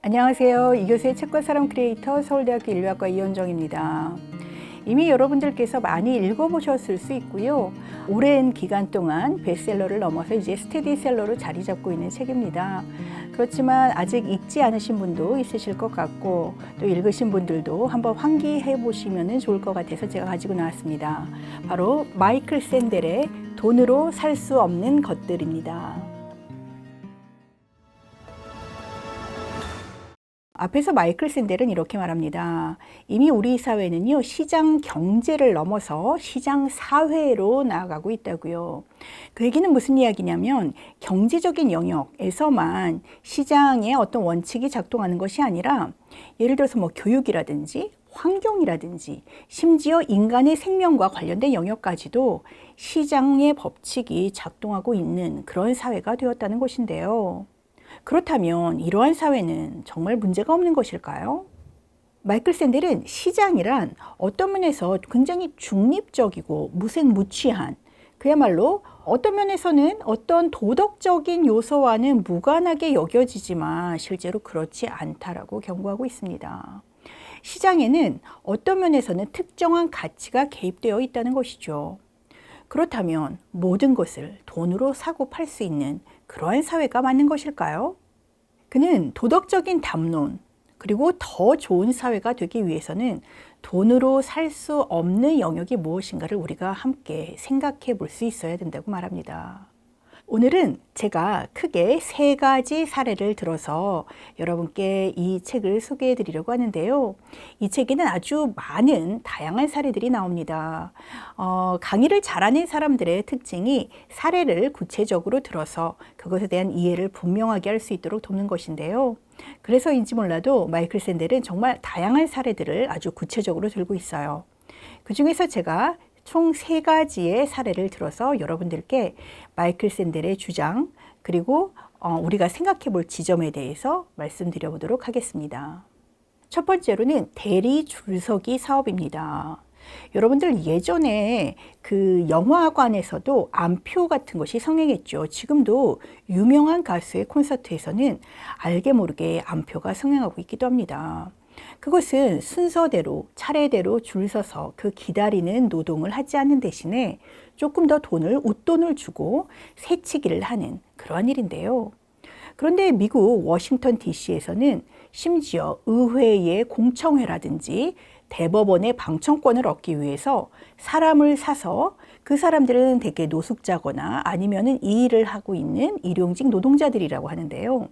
안녕하세요. 이교수의 책과 사람 크리에이터 서울대학교 인류학과 이현정입니다. 이미 여러분들께서 많이 읽어보셨을 수 있고요. 오랜 기간 동안 베스트셀러를 넘어서 이제 스테디셀러로 자리 잡고 있는 책입니다. 그렇지만 아직 읽지 않으신 분도 있으실 것 같고 또 읽으신 분들도 한번 환기해 보시면 좋을 것 같아서 제가 가지고 나왔습니다. 바로 마이클 샌델의 돈으로 살 수 없는 것들입니다. 앞에서 마이클 샌델은 이렇게 말합니다. 이미 우리 사회는요, 시장 경제를 넘어서 시장 사회로 나아가고 있다고요. 그 얘기는 무슨 이야기냐면 경제적인 영역에서만 시장의 어떤 원칙이 작동하는 것이 아니라 예를 들어서 교육이라든지 환경이라든지 심지어 인간의 생명과 관련된 영역까지도 시장의 법칙이 작동하고 있는 그런 사회가 되었다는 것인데요. 그렇다면 이러한 사회는 정말 문제가 없는 것일까요? 마이클 샌델은 시장이란 어떤 면에서 굉장히 중립적이고 무색무취한, 그야말로 어떤 면에서는 어떤 도덕적인 요소와는 무관하게 여겨지지만 실제로 그렇지 않다라고 경고하고 있습니다. 시장에는 어떤 면에서는 특정한 가치가 개입되어 있다는 것이죠. 그렇다면 모든 것을 돈으로 사고 팔 수 있는 그러한 사회가 맞는 것일까요? 그는 도덕적인 담론, 그리고 더 좋은 사회가 되기 위해서는 돈으로 살 수 없는 영역이 무엇인가를 우리가 함께 생각해 볼 수 있어야 된다고 말합니다. 오늘은 제가 크게 3가지 사례를 들어서 여러분께 이 책을 소개해 드리려고 하는데요. 이 책에는 아주 많은 다양한 사례들이 나옵니다. 강의를 잘하는 사람들의 특징이 사례를 구체적으로 들어서 그것에 대한 이해를 분명하게 할 수 있도록 돕는 것인데요. 그래서인지 몰라도 마이클 샌델은 정말 다양한 사례들을 아주 구체적으로 들고 있어요. 그 중에서 제가 총 3가지의 사례를 들어서 여러분들께 마이클 샌델의 주장, 그리고 우리가 생각해 볼 지점에 대해서 말씀드려 보도록 하겠습니다. 첫 번째로는 대리 줄서기 사업입니다. 여러분들 예전에 그 영화관에서도 암표 같은 것이 성행했죠. 지금도 유명한 가수의 콘서트에서는 알게 모르게 암표가 성행하고 있기도 합니다. 그것은 순서대로 차례대로 줄 서서 그 기다리는 노동을 하지 않는 대신에 조금 더 웃돈을 주고 새치기를 하는 그러한 일인데요. 그런데 미국 워싱턴 DC에서는 심지어 의회의 공청회라든지 대법원의 방청권을 얻기 위해서 사람을 사서 그 사람들은 대개 노숙자거나 아니면은 이 일을 하고 있는 일용직 노동자들이라고 하는데요.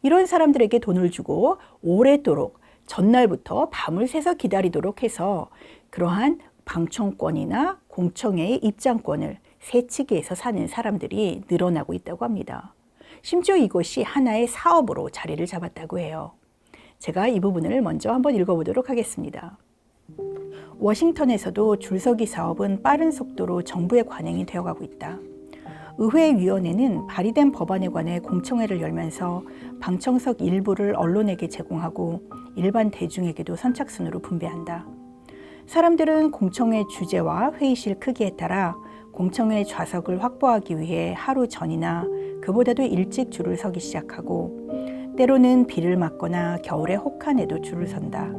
이런 사람들에게 돈을 주고 오랫도록 전날부터 밤을 새서 기다리도록 해서 그러한 방청권이나 공청회의 입장권을 새치기해서 사는 사람들이 늘어나고 있다고 합니다. 심지어 이것이 하나의 사업으로 자리를 잡았다고 해요. 제가 이 부분을 먼저 한번 읽어보도록 하겠습니다. 워싱턴에서도 줄서기 사업은 빠른 속도로 정부에 관행이 되어가고 있다. 의회위원회는 발의된 법안에 관해 공청회를 열면서 방청석 일부를 언론에게 제공하고 일반 대중에게도 선착순으로 분배한다. 사람들은 공청회 주제와 회의실 크기에 따라 공청회 좌석을 확보하기 위해 하루 전이나 그보다도 일찍 줄을 서기 시작하고 때로는 비를 맞거나 겨울에 혹한에도 줄을 선다.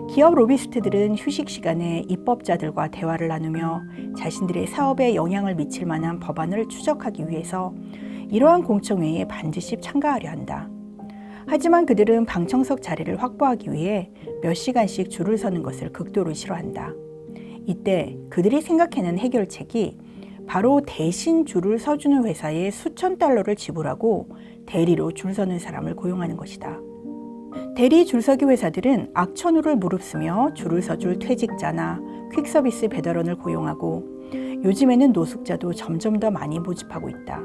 기업 로비스트들은 휴식 시간에 입법자들과 대화를 나누며 자신들의 사업에 영향을 미칠 만한 법안을 추적하기 위해서 이러한 공청회에 반드시 참가하려 한다. 하지만 그들은 방청석 자리를 확보하기 위해 몇 시간씩 줄을 서는 것을 극도로 싫어한다. 이때 그들이 생각해낸 해결책이 바로 대신 줄을 서주는 회사에 수천 달러를 지불하고 대리로 줄 서는 사람을 고용하는 것이다. 대리 줄서기 회사들은 악천후를 무릅쓰며 줄을 서줄 퇴직자나 퀵서비스 배달원을 고용하고 요즘에는 노숙자도 점점 더 많이 모집하고 있다.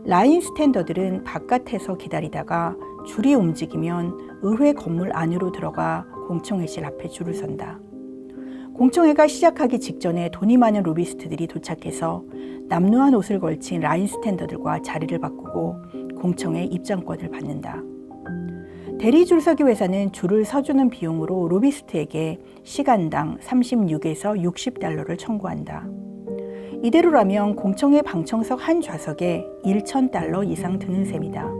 라인 스탠더들은 바깥에서 기다리다가 줄이 움직이면 의회 건물 안으로 들어가 공청회실 앞에 줄을 선다. 공청회가 시작하기 직전에 돈이 많은 로비스트들이 도착해서 남루한 옷을 걸친 라인 스탠더들과 자리를 바꾸고 공청회 입장권을 받는다. 대리 줄서기 회사는 줄을 서주는 비용으로 로비스트에게 시간당 36에서 60달러를 청구한다. 이대로라면 공청회 방청석 한 좌석에 1,000달러 이상 드는 셈이다.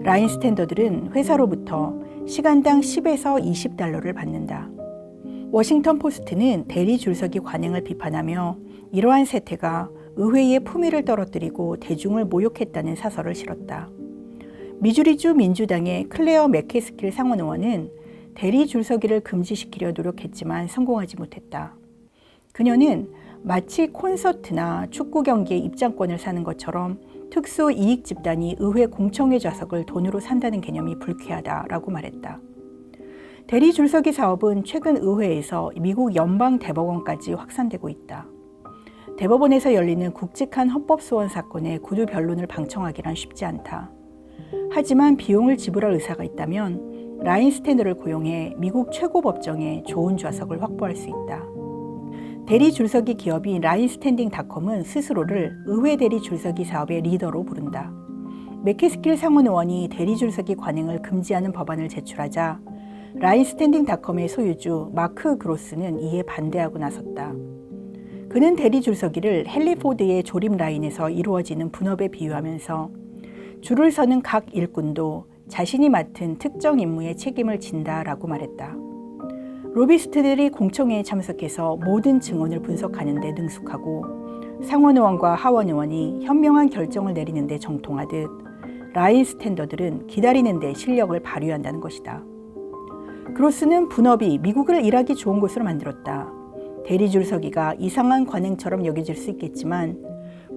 라인 스탠더들은 회사로부터 시간당 10에서 20달러를 받는다. 워싱턴 포스트는 대리 줄서기 관행을 비판하며 이러한 세태가 의회의 품위를 떨어뜨리고 대중을 모욕했다는 사설을 실었다. 미주리주 민주당의 클레어 맥케스킬 상원 의원은 대리 줄서기를 금지시키려 노력했지만 성공하지 못했다. 그녀는 마치 콘서트나 축구 경기의 입장권을 사는 것처럼 특수 이익 집단이 의회 공청회 좌석을 돈으로 산다는 개념이 불쾌하다라고 말했다. 대리 줄서기 사업은 최근 의회에서 미국 연방 대법원까지 확산되고 있다. 대법원에서 열리는 굵직한 헌법소원 사건의 구두 변론을 방청하기란 쉽지 않다. 하지만 비용을 지불할 의사가 있다면 라인 스탠더를 고용해 미국 최고 법정에 좋은 좌석을 확보할 수 있다. 대리 줄서기 기업인 라인스탠딩닷컴은 스스로를 의회 대리 줄서기 사업의 리더로 부른다. 맥케스킬 상원 의원이 대리 줄서기 관행을 금지하는 법안을 제출하자 라인스탠딩닷컴의 소유주 마크 그로스는 이에 반대하고 나섰다. 그는 대리 줄서기를 헨리포드의 조립 라인에서 이루어지는 분업에 비유하면서 줄을 서는 각 일꾼도 자신이 맡은 특정 임무에 책임을 진다라고 말했다. 로비스트들이 공청회에 참석해서 모든 증언을 분석하는 데 능숙하고 상원의원과 하원의원이 현명한 결정을 내리는 데 정통하듯 라인 스탠더들은 기다리는 데 실력을 발휘한다는 것이다. 그로스는 분업이 미국을 일하기 좋은 곳으로 만들었다. 대리 줄서기가 이상한 관행처럼 여겨질 수 있겠지만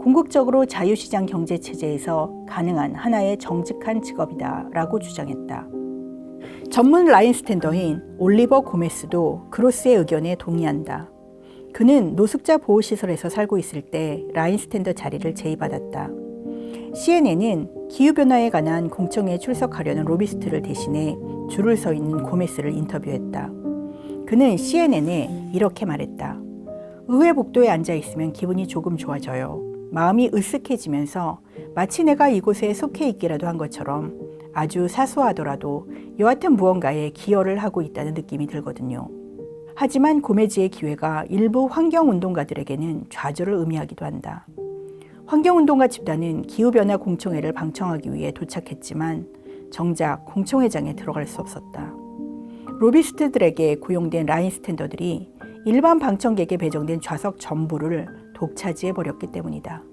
궁극적으로 자유시장 경제체제에서 가능한 하나의 정직한 직업이다 라고 주장했다. 전문 라인 스탠더인 올리버 고메스도 그로스의 의견에 동의한다. 그는 노숙자 보호시설에서 살고 있을 때 라인 스탠더 자리를 제의받았다. CNN은 기후변화에 관한 공청회에 출석하려는 로비스트를 대신해 줄을 서 있는 고메스를 인터뷰했다. 그는 CNN에 이렇게 말했다. 의회 복도에 앉아 있으면 기분이 조금 좋아져요. 마음이 으쓱해지면서 마치 내가 이곳에 속해 있기라도 한 것처럼 아주 사소하더라도 여하튼 무언가에 기여를 하고 있다는 느낌이 들거든요. 하지만 고메즈의 기회가 일부 환경운동가들에게는 좌절을 의미하기도 한다. 환경운동가 집단은 기후변화 공청회를 방청하기 위해 도착했지만 정작 공청회장에 들어갈 수 없었다. 로비스트들에게 고용된 라인 스탠더들이 일반 방청객에 배정된 좌석 전부를 독차지해버렸기 때문이다.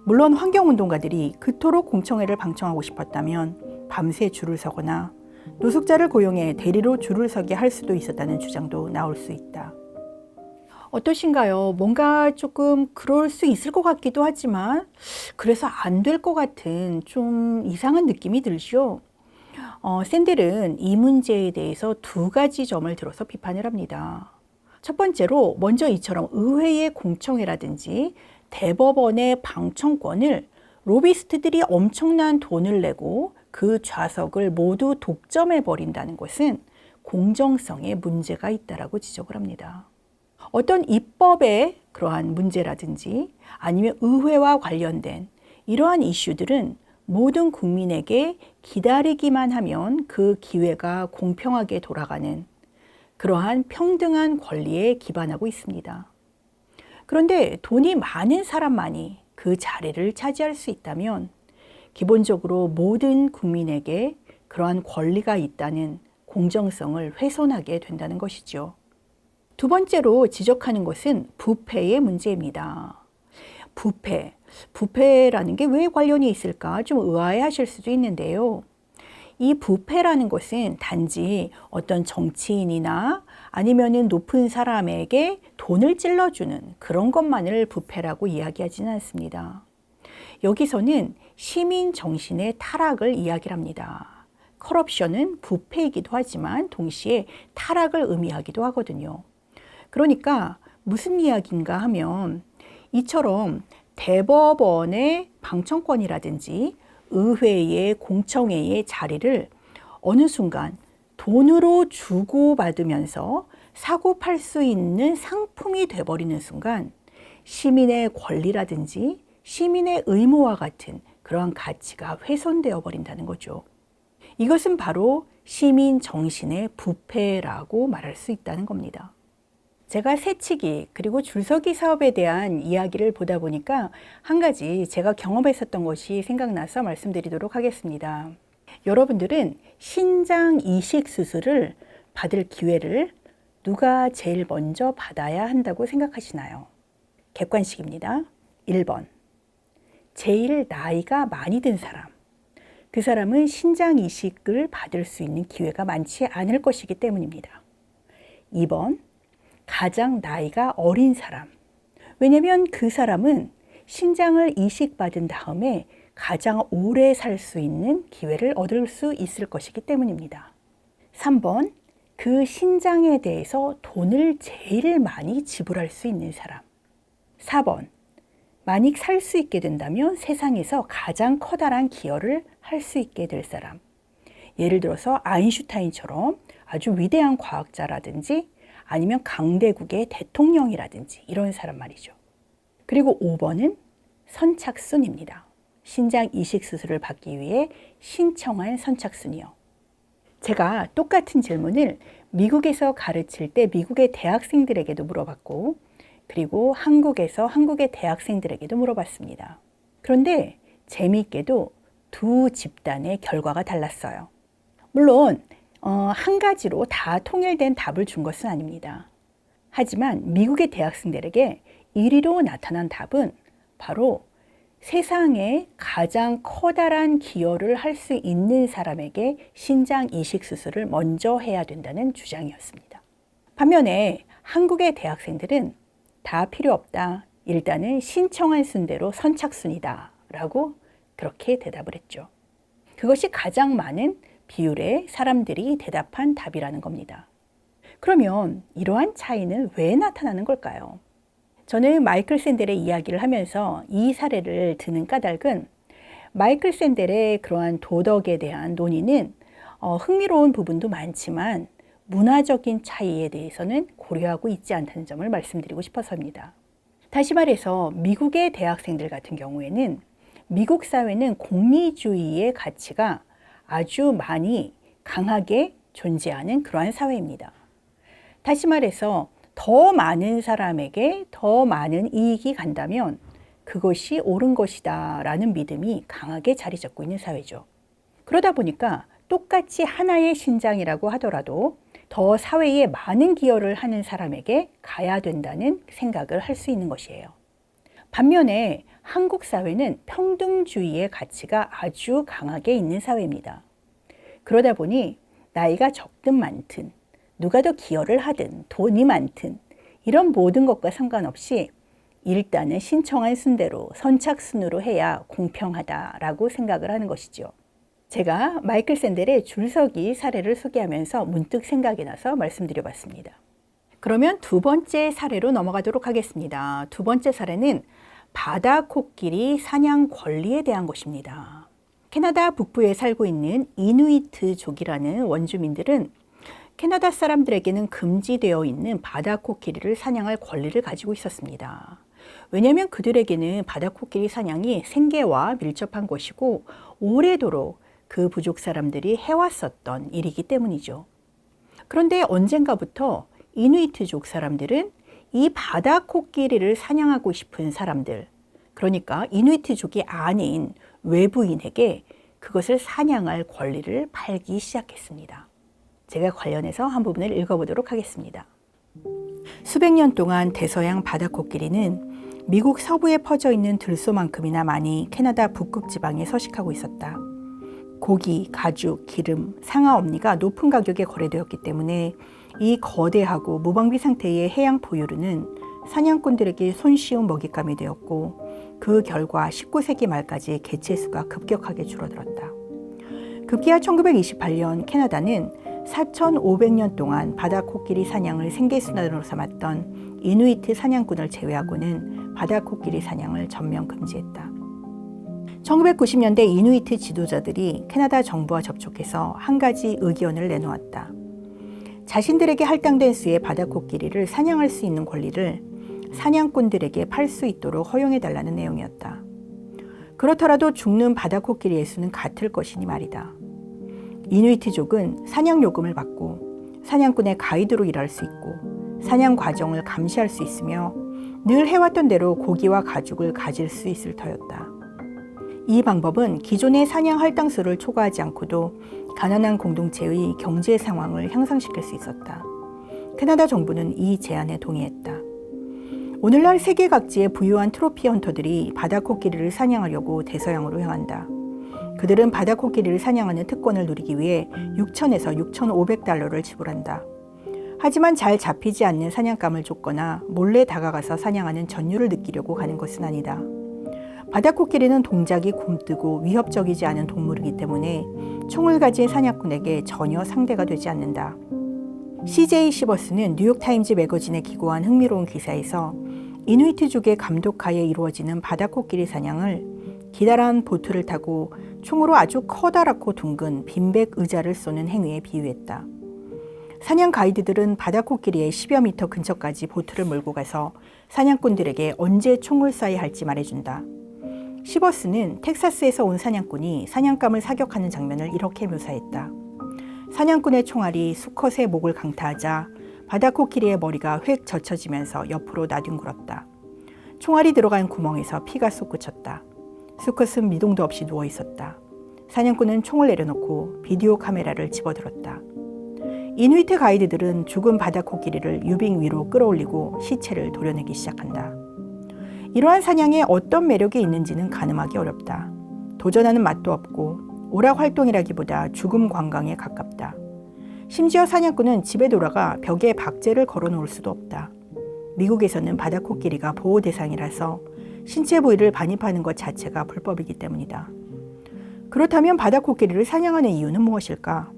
물론 환경운동가들이 그토록 공청회를 방청하고 싶었다면 밤새 줄을 서거나 노숙자를 고용해 대리로 줄을 서게 할 수도 있었다는 주장도 나올 수 있다. 어떠신가요? 뭔가 조금 그럴 수 있을 것 같기도 하지만 그래서 안 될 것 같은 좀 이상한 느낌이 들죠. 샌델은 이 문제에 대해서 두 가지 점을 들어서 비판을 합니다. 첫 번째로 먼저 이처럼 의회의 공청회라든지 대법원의 방청권을 로비스트들이 엄청난 돈을 내고 그 좌석을 모두 독점해 버린다는 것은 공정성에 문제가 있다라고 지적을 합니다. 어떤 입법의 그러한 문제라든지 아니면 의회와 관련된 이러한 이슈들은 모든 국민에게 기다리기만 하면 그 기회가 공평하게 돌아가는 그러한 평등한 권리에 기반하고 있습니다. 그런데 돈이 많은 사람만이 그 자리를 차지할 수 있다면 기본적으로 모든 국민에게 그러한 권리가 있다는 공정성을 훼손하게 된다는 것이죠. 두 번째로 지적하는 것은 부패의 문제입니다. 부패라는 게 왜 관련이 있을까 좀 의아해하실 수도 있는데요. 이 부패라는 것은 단지 어떤 정치인이나 아니면은 높은 사람에게 돈을 찔러주는 그런 것만을 부패라고 이야기하지는 않습니다. 여기서는 시민 정신의 타락을 이야기를 합니다. 커럽션은 부패이기도 하지만 동시에 타락을 의미하기도 하거든요. 그러니까 무슨 이야기인가 하면 이처럼 대법원의 방청권이라든지 의회의 공청회의 자리를 어느 순간 돈으로 주고받으면서 사고 팔 수 있는 상품이 돼버리는 순간 시민의 권리라든지 시민의 의무와 같은 그러한 가치가 훼손되어 버린다는 거죠. 이것은 바로 시민 정신의 부패라고 말할 수 있다는 겁니다. 제가 새치기 그리고 줄서기 사업에 대한 이야기를 보다 보니까 한 가지 제가 경험했었던 것이 생각나서 말씀드리도록 하겠습니다. 여러분들은 신장 이식 수술을 받을 기회를 누가 제일 먼저 받아야 한다고 생각하시나요? 객관식입니다. 1번. 제일 나이가 많이 든 사람. 그 사람은 신장 이식을 받을 수 있는 기회가 많지 않을 것이기 때문입니다. 2번. 가장 나이가 어린 사람. 왜냐하면 그 사람은 신장을 이식받은 다음에 가장 오래 살 수 있는 기회를 얻을 수 있을 것이기 때문입니다. 3번. 그 신장에 대해서 돈을 제일 많이 지불할 수 있는 사람. 4번. 만약 살 수 있게 된다면 세상에서 가장 커다란 기여를 할 수 있게 될 사람. 예를 들어서 아인슈타인처럼 아주 위대한 과학자라든지 아니면 강대국의 대통령이라든지 이런 사람 말이죠. 그리고 5번은 선착순입니다. 신장 이식 수술을 받기 위해 신청한 선착순이요. 제가 똑같은 질문을 미국에서 가르칠 때 미국의 대학생들에게도 물어봤고, 그리고 한국에서 한국의 대학생들에게도 물어봤습니다. 그런데 재미있게도 두 집단의 결과가 달랐어요. 물론 한 가지로 다 통일된 답을 준 것은 아닙니다. 하지만 미국의 대학생들에게 1위로 나타난 답은 바로 세상에 가장 커다란 기여를 할 수 있는 사람에게 신장 이식 수술을 먼저 해야 된다는 주장이었습니다. 반면에 한국의 대학생들은 다 필요 없다. 일단은 신청한 순대로 선착순이다. 라고 그렇게 대답을 했죠. 그것이 가장 많은 비율의 사람들이 대답한 답이라는 겁니다. 그러면 이러한 차이는 왜 나타나는 걸까요? 저는 마이클 샌델의 이야기를 하면서 이 사례를 드는 까닭은 마이클 샌델의 그러한 도덕에 대한 논의는 흥미로운 부분도 많지만 문화적인 차이에 대해서는 고려하고 있지 않다는 점을 말씀드리고 싶어서입니다. 다시 말해서 미국의 대학생들 같은 경우에는 미국 사회는 공리주의의 가치가 아주 많이 강하게 존재하는 그러한 사회입니다. 다시 말해서 더 많은 사람에게 더 많은 이익이 간다면 그것이 옳은 것이다 라는 믿음이 강하게 자리 잡고 있는 사회죠. 그러다 보니까 똑같이 하나의 신장이라고 하더라도 더 사회에 많은 기여를 하는 사람에게 가야 된다는 생각을 할 수 있는 것이에요. 반면에 한국 사회는 평등주의의 가치가 아주 강하게 있는 사회입니다. 그러다 보니 나이가 적든 많든 누가 더 기여를 하든 돈이 많든 이런 모든 것과 상관없이 일단은 신청한 순대로 선착순으로 해야 공평하다라고 생각을 하는 것이죠. 제가 마이클 샌델의 줄서기 사례를 소개하면서 문득 생각이 나서 말씀드려봤습니다. 그러면 두 번째 사례로 넘어가도록 하겠습니다. 두 번째 사례는 바다 코끼리 사냥 권리에 대한 것입니다. 캐나다 북부에 살고 있는 이누이트족이라는 원주민들은 캐나다 사람들에게는 금지되어 있는 바다 코끼리를 사냥할 권리를 가지고 있었습니다. 왜냐하면 그들에게는 바다 코끼리 사냥이 생계와 밀접한 것이고 오래도록 그 부족 사람들이 해왔었던 일이기 때문이죠. 그런데 언젠가부터 이누이트족 사람들은 이 바다 코끼리를 사냥하고 싶은 사람들, 그러니까 이누이트족이 아닌 외부인에게 그것을 사냥할 권리를 팔기 시작했습니다. 제가 관련해서 한 부분을 읽어보도록 하겠습니다. 수백 년 동안 대서양 바다 코끼리는 미국 서부에 퍼져 있는 들소만큼이나 많이 캐나다 북극 지방에 서식하고 있었다. 고기, 가죽, 기름, 상하엄니가 높은 가격에 거래되었기 때문에 이 거대하고 무방비 상태의 해양 포유류는 사냥꾼들에게 손쉬운 먹잇감이 되었고 그 결과 19세기 말까지 개체수가 급격하게 줄어들었다. 급기야 1928년 캐나다는 4,500년 동안 바다 코끼리 사냥을 생계수단으로 삼았던 이누이트 사냥꾼을 제외하고는 바다 코끼리 사냥을 전면 금지했다. 1990년대 이누이트 지도자들이 캐나다 정부와 접촉해서 한 가지 의견을 내놓았다. 자신들에게 할당된 수의 바다 코끼리를 사냥할 수 있는 권리를 사냥꾼들에게 팔 수 있도록 허용해달라는 내용이었다. 그렇더라도 죽는 바다 코끼리의 수는 같을 것이니 말이다. 이누이트족은 사냥 요금을 받고 사냥꾼의 가이드로 일할 수 있고 사냥 과정을 감시할 수 있으며 늘 해왔던 대로 고기와 가죽을 가질 수 있을 터였다. 이 방법은 기존의 사냥 할당수를 초과하지 않고도 가난한 공동체의 경제 상황을 향상시킬 수 있었다. 캐나다 정부는 이 제안에 동의했다. 오늘날 세계 각지의 부유한 트로피 헌터들이 바다코끼리를 사냥하려고 대서양으로 향한다. 그들은 바다코끼리를 사냥하는 특권을 누리기 위해 6,000에서 6,500달러를 지불한다. 하지만 잘 잡히지 않는 사냥감을 쫓거나 몰래 다가가서 사냥하는 전율을 느끼려고 가는 것은 아니다. 바다코끼리는 동작이 굼뜨고 위협적이지 않은 동물이기 때문에 총을 가진 사냥꾼에게 전혀 상대가 되지 않는다. CJ 시버스는 뉴욕타임즈 매거진에 기고한 흥미로운 기사에서 이누이트족의 감독하에 이루어지는 바다코끼리 사냥을 기다란 보트를 타고 총으로 아주 커다랗고 둥근 빈백 의자를 쏘는 행위에 비유했다. 사냥 가이드들은 바다코끼리의 10여 미터 근처까지 보트를 몰고 가서 사냥꾼들에게 언제 총을 쏴야 할지 말해준다. 시버스는 텍사스에서 온 사냥꾼이 사냥감을 사격하는 장면을 이렇게 묘사했다. 사냥꾼의 총알이 수컷의 목을 강타하자 바다코끼리의 머리가 획 젖혀지면서 옆으로 나뒹굴었다. 총알이 들어간 구멍에서 피가 솟구쳤다. 수컷은 미동도 없이 누워 있었다. 사냥꾼은 총을 내려놓고 비디오 카메라를 집어들었다. 이누이트 가이드들은 죽은 바다코끼리를 유빙 위로 끌어올리고 시체를 도려내기 시작한다. 이러한 사냥에 어떤 매력이 있는지는 가늠하기 어렵다. 도전하는 맛도 없고 오락 활동이라기보다 죽음 관광에 가깝다. 심지어 사냥꾼은 집에 돌아가 벽에 박제를 걸어놓을 수도 없다. 미국에서는 바다코끼리가 보호 대상이라서 신체 부위를 반입하는 것 자체가 불법이기 때문이다. 그렇다면 바다코끼리를 사냥하는 이유는 무엇일까?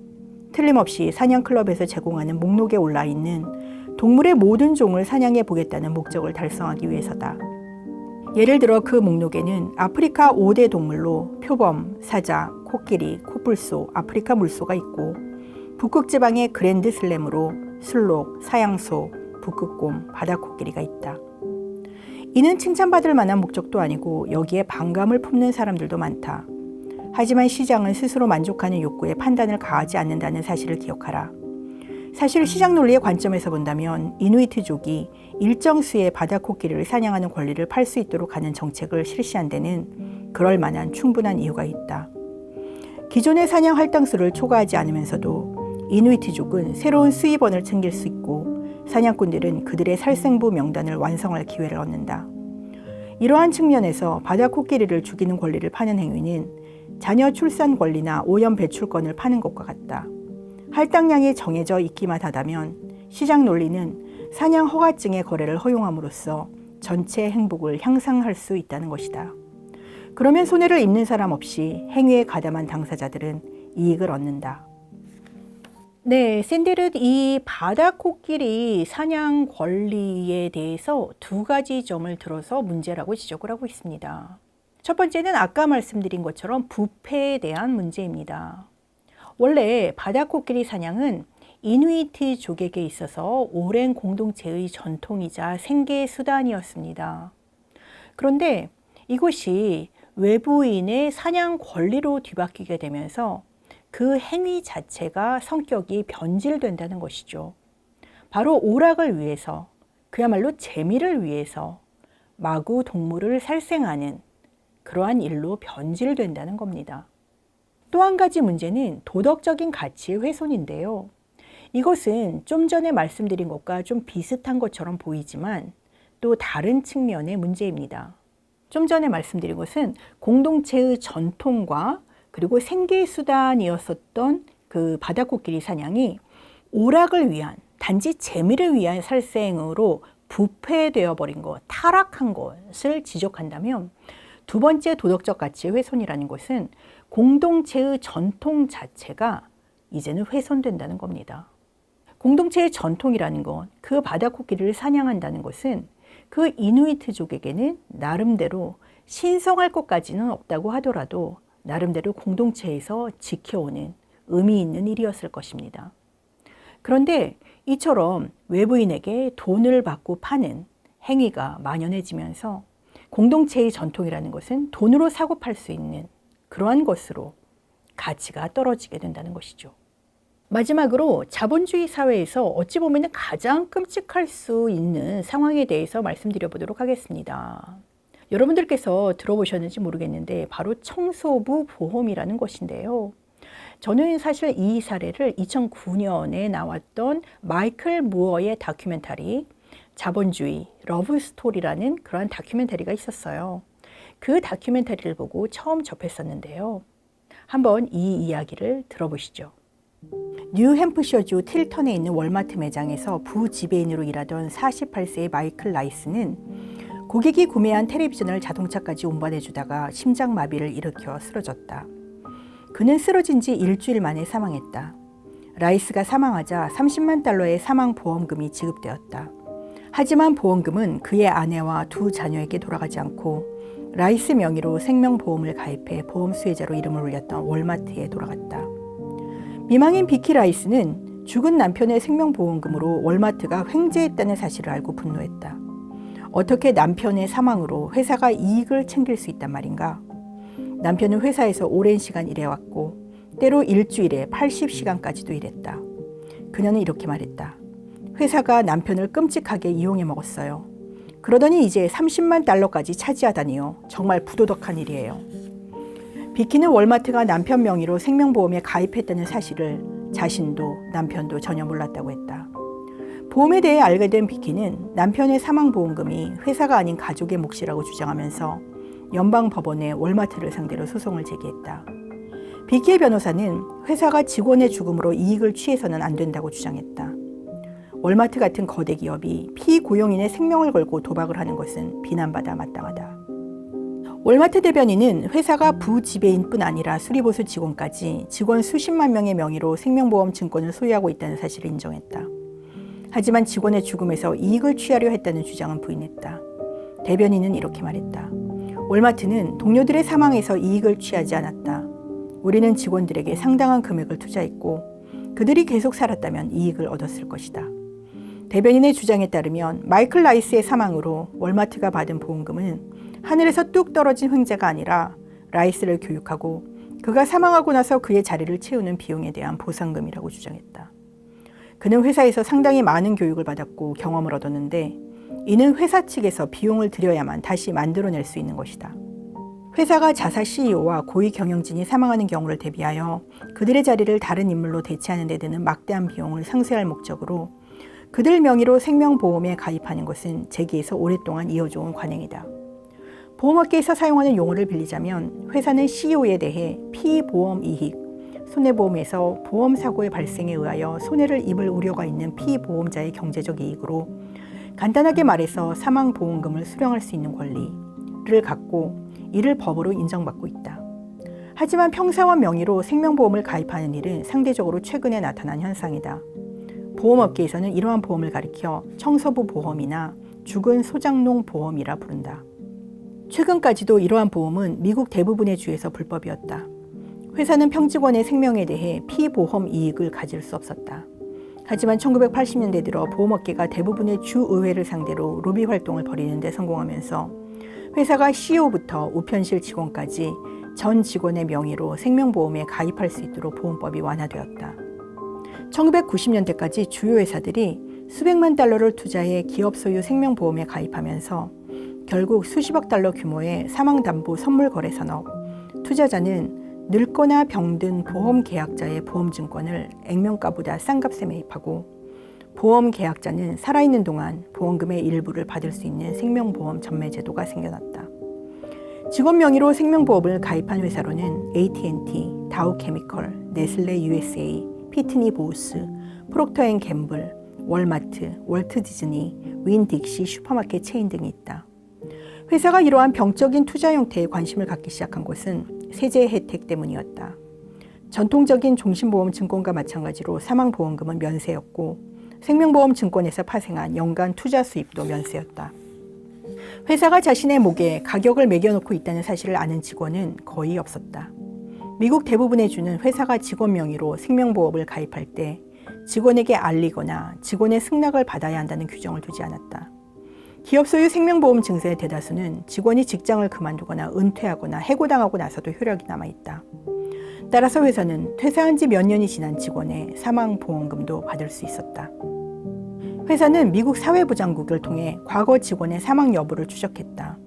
틀림없이 사냥클럽에서 제공하는 목록에 올라있는 동물의 모든 종을 사냥해 보겠다는 목적을 달성하기 위해서다. 예를 들어 그 목록에는 아프리카 5대 동물로 표범, 사자, 코끼리, 코뿔소, 아프리카 물소가 있고 북극지방의 그랜드 슬램으로 술록, 사양소, 북극곰, 바다코끼리가 있다. 이는 칭찬받을 만한 목적도 아니고 여기에 반감을 품는 사람들도 많다. 하지만 시장은 스스로 만족하는 욕구에 판단을 가하지 않는다는 사실을 기억하라. 사실 시장 논리의 관점에서 본다면 이누이트족이 일정 수의 바다코끼리를 사냥하는 권리를 팔 수 있도록 하는 정책을 실시한 데는 그럴 만한 충분한 이유가 있다. 기존의 사냥 할당수를 초과하지 않으면서도 이누이트족은 새로운 수입원을 챙길 수 있고 사냥꾼들은 그들의 살생부 명단을 완성할 기회를 얻는다. 이러한 측면에서 바다코끼리를 죽이는 권리를 파는 행위는 자녀 출산 권리나 오염 배출권을 파는 것과 같다. 할당량이 정해져 있기만 하다면 시장 논리는 사냥 허가증의 거래를 허용함으로써 전체 행복을 향상할 수 있다는 것이다. 그러면 손해를 입는 사람 없이 행위에 가담한 당사자들은 이익을 얻는다. 네, 샌델은 이 바다코끼리 사냥 권리에 대해서 두 가지 점을 들어서 문제라고 지적을 하고 있습니다. 첫 번째는 아까 말씀드린 것처럼 부패에 대한 문제입니다. 원래 바다코끼리 사냥은 이누이트족에게 있어서 오랜 공동체의 전통이자 생계 수단이었습니다. 그런데 이것이 외부인의 사냥 권리로 뒤바뀌게 되면서 그 행위 자체가 성격이 변질된다는 것이죠. 바로 오락을 위해서, 그야말로 재미를 위해서 마구 동물을 살생하는 그러한 일로 변질된다는 겁니다. 또 한 가지 문제는 도덕적인 가치의 훼손인데요. 이것은 좀 전에 말씀드린 것과 좀 비슷한 것처럼 보이지만 또 다른 측면의 문제입니다. 좀 전에 말씀드린 것은 공동체의 전통과 그리고 생계 수단이었었던 그 바다코끼리 사냥이 오락을 위한, 단지 재미를 위한 살생으로 부패되어 버린 것, 타락한 것을 지적한다면 두 번째 도덕적 가치의 훼손이라는 것은 공동체의 전통 자체가 이제는 훼손된다는 겁니다. 공동체의 전통이라는 것, 그 바다코끼리를 사냥한다는 것은 그 이누이트족에게는 나름대로 신성할 것까지는 없다고 하더라도 나름대로 공동체에서 지켜오는 의미 있는 일이었을 것입니다. 그런데 이처럼 외부인에게 돈을 받고 파는 행위가 만연해지면서 공동체의 전통이라는 것은 돈으로 사고 팔 수 있는 그러한 것으로 가치가 떨어지게 된다는 것이죠. 마지막으로 자본주의 사회에서 어찌 보면 가장 끔찍할 수 있는 상황에 대해서 말씀드려 보도록 하겠습니다. 여러분들께서 들어보셨는지 모르겠는데 바로 청소부 보험이라는 것인데요. 저는 사실 이 사례를 2009년에 나왔던 마이클 무어의 다큐멘터리 자본주의 러브 스토리라는 그러한 다큐멘터리가 있었어요. 그 다큐멘터리를 보고 처음 접했었는데요. 한번 이 이야기를 들어보시죠. 뉴햄프셔주 틸턴에 있는 월마트 매장에서 부지배인으로 일하던 48세의 마이클 라이스는 고객이 구매한 텔레비전을 자동차까지 운반해주다가 심장마비를 일으켜 쓰러졌다. 그는 쓰러진 지 일주일 만에 사망했다. 라이스가 사망하자 30만 달러의 사망보험금이 지급되었다. 하지만 보험금은 그의 아내와 두 자녀에게 돌아가지 않고 라이스 명의로 생명보험을 가입해 보험 수혜자로 이름을 올렸던 월마트에 돌아갔다. 미망인 비키 라이스는 죽은 남편의 생명보험금으로 월마트가 횡재했다는 사실을 알고 분노했다. 어떻게 남편의 사망으로 회사가 이익을 챙길 수 있단 말인가? 남편은 회사에서 오랜 시간 일해왔고 때로 일주일에 80시간까지도 일했다. 그녀는 이렇게 말했다. 회사가 남편을 끔찍하게 이용해 먹었어요. 그러더니 이제 30만 달러까지 차지하다니요. 정말 부도덕한 일이에요. 비키는 월마트가 남편 명의로 생명보험에 가입했다는 사실을 자신도 남편도 전혀 몰랐다고 했다. 보험에 대해 알게 된 비키는 남편의 사망보험금이 회사가 아닌 가족의 몫이라고 주장하면서 연방법원에 월마트를 상대로 소송을 제기했다. 비키의 변호사는 회사가 직원의 죽음으로 이익을 취해서는 안 된다고 주장했다. 월마트 같은 거대 기업이 피고용인의 생명을 걸고 도박을 하는 것은 비난받아 마땅하다. 월마트 대변인은 회사가 부지배인뿐 아니라 수리보수 직원까지 직원 수십만 명의 명의로 생명보험 증권을 소유하고 있다는 사실을 인정했다. 하지만 직원의 죽음에서 이익을 취하려 했다는 주장은 부인했다. 대변인은 이렇게 말했다. 월마트는 동료들의 사망에서 이익을 취하지 않았다. 우리는 직원들에게 상당한 금액을 투자했고 그들이 계속 살았다면 이익을 얻었을 것이다. 대변인의 주장에 따르면 마이클 라이스의 사망으로 월마트가 받은 보험금은 하늘에서 뚝 떨어진 횡재가 아니라 라이스를 교육하고 그가 사망하고 나서 그의 자리를 채우는 비용에 대한 보상금이라고 주장했다. 그는 회사에서 상당히 많은 교육을 받았고 경험을 얻었는데 이는 회사 측에서 비용을 들여야만 다시 만들어낼 수 있는 것이다. 회사가 자사 CEO와 고위 경영진이 사망하는 경우를 대비하여 그들의 자리를 다른 인물로 대체하는 데 드는 막대한 비용을 상쇄할 목적으로 그들 명의로 생명보험에 가입하는 것은 재기에서 오랫동안 이어져온 관행이다. 보험업계에서 사용하는 용어를 빌리자면 회사는 CEO에 대해 피보험 이익, 손해보험에서 보험사고의 발생에 의하여 손해를 입을 우려가 있는 피보험자의 경제적 이익으로 간단하게 말해서 사망보험금을 수령할 수 있는 권리를 갖고 이를 법으로 인정받고 있다. 하지만 평사원 명의로 생명보험을 가입하는 일은 상대적으로 최근에 나타난 현상이다. 보험업계에서는 이러한 보험을 가리켜 청소부 보험이나 죽은 소장농 보험이라 부른다. 최근까지도 이러한 보험은 미국 대부분의 주에서 불법이었다. 회사는 평직원의 생명에 대해 피보험 이익을 가질 수 없었다. 하지만 1980년대 들어 보험업계가 대부분의 주의회를 상대로 로비 활동을 벌이는 데 성공하면서 회사가 CEO부터 우편실 직원까지 전 직원의 명의로 생명보험에 가입할 수 있도록 보험법이 완화되었다. 1990년대까지 주요 회사들이 수백만 달러를 투자해 기업 소유 생명보험에 가입하면서 결국 수십억 달러 규모의 사망담보 선물 거래 산업, 투자자는 늙거나 병든 보험 계약자의 보험증권을 액면가보다 싼 값에 매입하고 보험 계약자는 살아있는 동안 보험금의 일부를 받을 수 있는 생명보험 전매 제도가 생겨났다. 직원 명의로 생명보험을 가입한 회사로는 AT&T, 다우케미컬, 네슬레 USA, 피트니 보우스, 프록터앤갬블, 월마트, 월트 디즈니, 윈 딕시 슈퍼마켓 체인 등이 있다. 회사가 이러한 병적인 투자 형태에 관심을 갖기 시작한 것은 세제 혜택 때문이었다. 전통적인 종신보험 증권과 마찬가지로 사망보험금은 면세였고 생명보험 증권에서 파생한 연간 투자 수입도 면세였다. 회사가 자신의 목에 가격을 매겨놓고 있다는 사실을 아는 직원은 거의 없었다. 미국 대부분의 주는 회사가 직원 명의로 생명보험을 가입할 때 직원에게 알리거나 직원의 승낙을 받아야 한다는 규정을 두지 않았다. 기업 소유 생명보험 증세의 대다수는 직원이 직장을 그만두거나 은퇴하거나 해고당하고 나서도 효력이 남아있다. 따라서 회사는 퇴사한 지 몇 년이 지난 직원의 사망보험금도 받을 수 있었다. 회사는 미국 사회보장국을 통해 과거 직원의 사망 여부를 추적했다.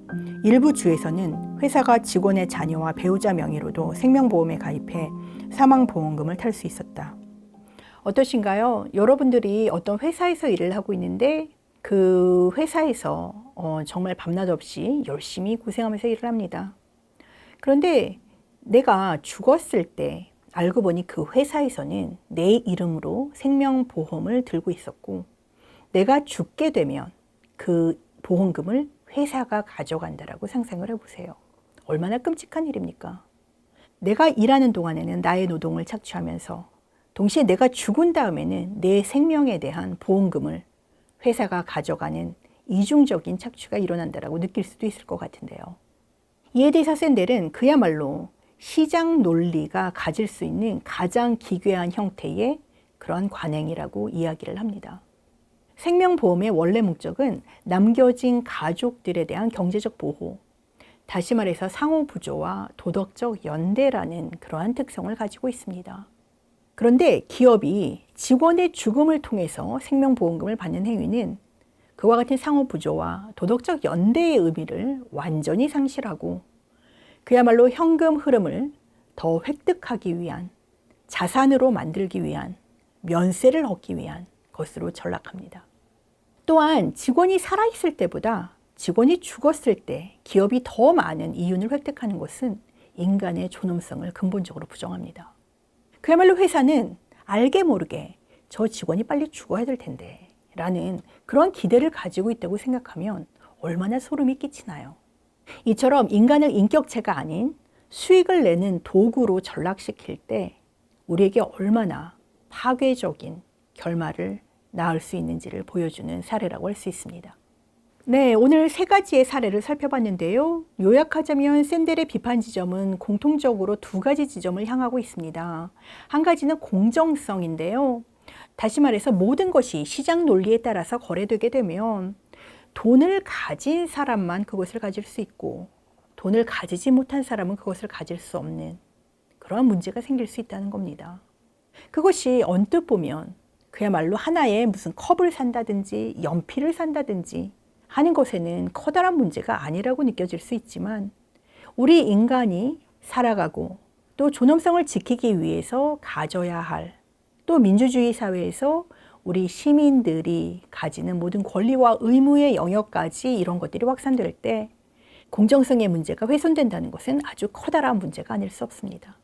일부 주에서는 회사가 직원의 자녀와 배우자 명의로도 생명보험에 가입해 사망보험금을 탈 수 있었다. 어떠신가요? 여러분들이 어떤 회사에서 일을 하고 있는데 그 회사에서 정말 밤낮 없이 열심히 고생하면서 일을 합니다. 그런데 내가 죽었을 때 알고 보니 그 회사에서는 내 이름으로 생명보험을 들고 있었고, 내가 죽게 되면 그 보험금을 회사가 가져간다라고 상상을 해보세요. 얼마나 끔찍한 일입니까? 내가 일하는 동안에는 나의 노동을 착취하면서 동시에 내가 죽은 다음에는 내 생명에 대한 보험금을 회사가 가져가는 이중적인 착취가 일어난다라고 느낄 수도 있을 것 같은데요. 이에 대해서 샌델은 그야말로 시장 논리가 가질 수 있는 가장 기괴한 형태의 그런 관행이라고 이야기를 합니다. 생명보험의 원래 목적은 남겨진 가족들에 대한 경제적 보호, 다시 말해서 상호부조와 도덕적 연대라는 그러한 특성을 가지고 있습니다. 그런데 기업이 직원의 죽음을 통해서 생명보험금을 받는 행위는 그와 같은 상호부조와 도덕적 연대의 의미를 완전히 상실하고 그야말로 현금 흐름을 더 획득하기 위한, 자산으로 만들기 위한, 면세를 얻기 위한 것으로 전락합니다. 또한 직원이 살아있을 때보다 직원이 죽었을 때 기업이 더 많은 이윤을 획득하는 것은 인간의 존엄성을 근본적으로 부정합니다. 그야말로 회사는 알게 모르게 저 직원이 빨리 죽어야 될 텐데 라는 그런 기대를 가지고 있다고 생각하면 얼마나 소름이 끼치나요? 이처럼 인간을 인격체가 아닌 수익을 내는 도구로 전락시킬 때 우리에게 얼마나 파괴적인 결말을 낳을 수 있는지를 보여주는 사례라고 할 수 있습니다. 네, 오늘 3가지의 사례를 살펴봤는데요. 요약하자면 샌델의 비판 지점은 공통적으로 2가지 지점을 향하고 있습니다. 한 가지는 공정성인데요. 다시 말해서 모든 것이 시장 논리에 따라서 거래되게 되면 돈을 가진 사람만 그것을 가질 수 있고 돈을 가지지 못한 사람은 그것을 가질 수 없는 그런 문제가 생길 수 있다는 겁니다. 그것이 언뜻 보면 그야말로 하나의 무슨 컵을 산다든지 연필을 산다든지 하는 것에는 커다란 문제가 아니라고 느껴질 수 있지만 우리 인간이 살아가고 또 존엄성을 지키기 위해서 가져야 할, 또 민주주의 사회에서 우리 시민들이 가지는 모든 권리와 의무의 영역까지 이런 것들이 확산될 때 공정성의 문제가 훼손된다는 것은 아주 커다란 문제가 아닐 수 없습니다.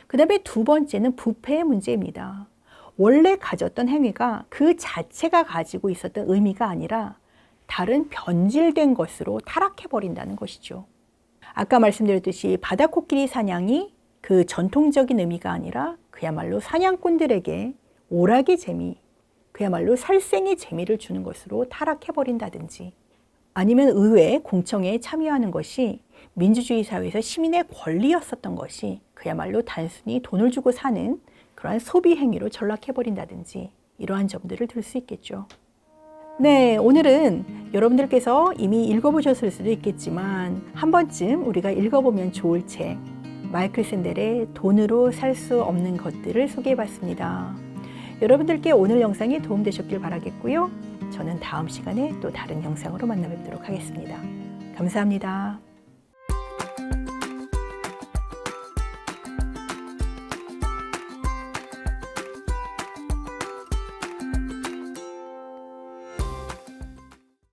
그 다음에 2번째는 부패의 문제입니다. 원래 가졌던 행위가 그 자체가 가지고 있었던 의미가 아니라 다른 변질된 것으로 타락해버린다는 것이죠. 아까 말씀드렸듯이 바다코끼리 사냥이 그 전통적인 의미가 아니라 그야말로 사냥꾼들에게 오락의 재미, 그야말로 살생의 재미를 주는 것으로 타락해버린다든지 아니면 의회, 공청회에 참여하는 것이 민주주의 사회에서 시민의 권리였었던 것이 그야말로 단순히 돈을 주고 사는 그러한 소비 행위로 전락해버린다든지 이러한 점들을 들 수 있겠죠. 네, 오늘은 여러분들께서 이미 읽어보셨을 수도 있겠지만 한 번쯤 우리가 읽어보면 좋을 책 마이클 샌델의 돈으로 살 수 없는 것들을 소개해봤습니다. 여러분들께 오늘 영상이 도움되셨길 바라겠고요. 저는 다음 시간에 또 다른 영상으로 만나 뵙도록 하겠습니다. 감사합니다.